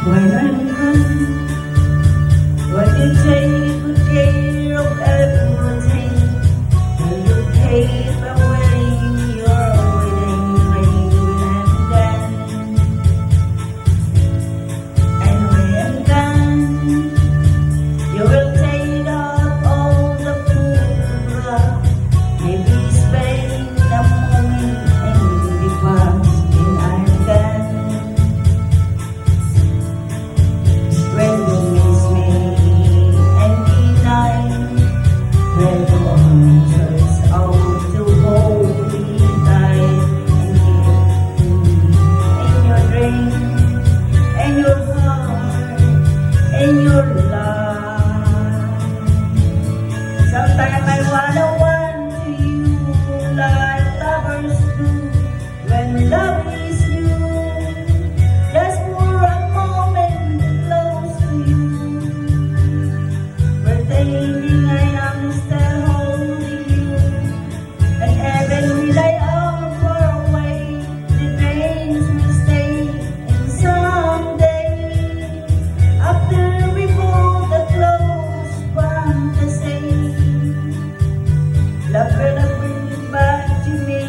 When I'm gone, what you take good care of everything. Will you pay for wearing your wedding ring when I'm gone? And when I'm gone, you will take out all the photograph. Maybe spend the moment and be past when I'm gone. When you miss me and deny, when you answers out to hold me tight and give me in your dream, and your heart, and your life. Sometimes I wanna want to you like lovers do when love is new. Just for a moment close to you, pretending I am still holding you, and even when I am far away, the dreams will stay. And someday, after we both are close, fantasy, love will bring you back to me.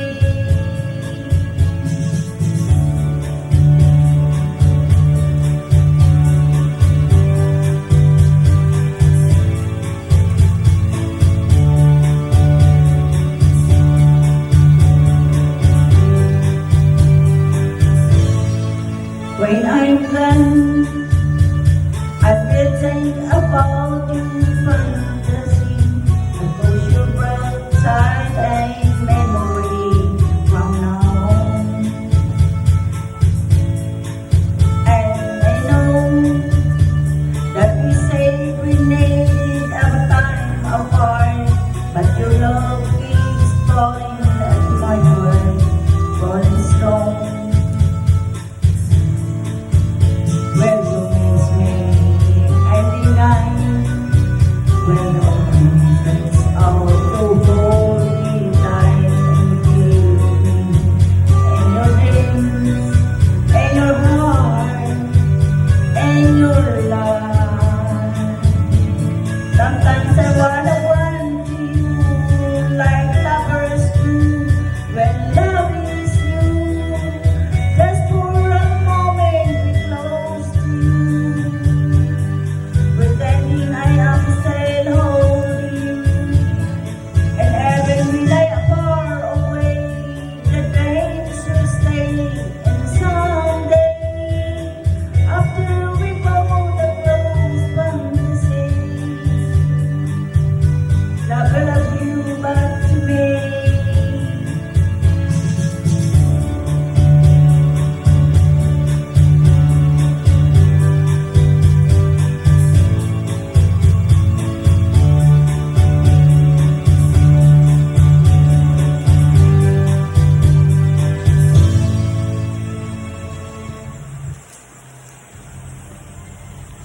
When I'm gone, I will think about you.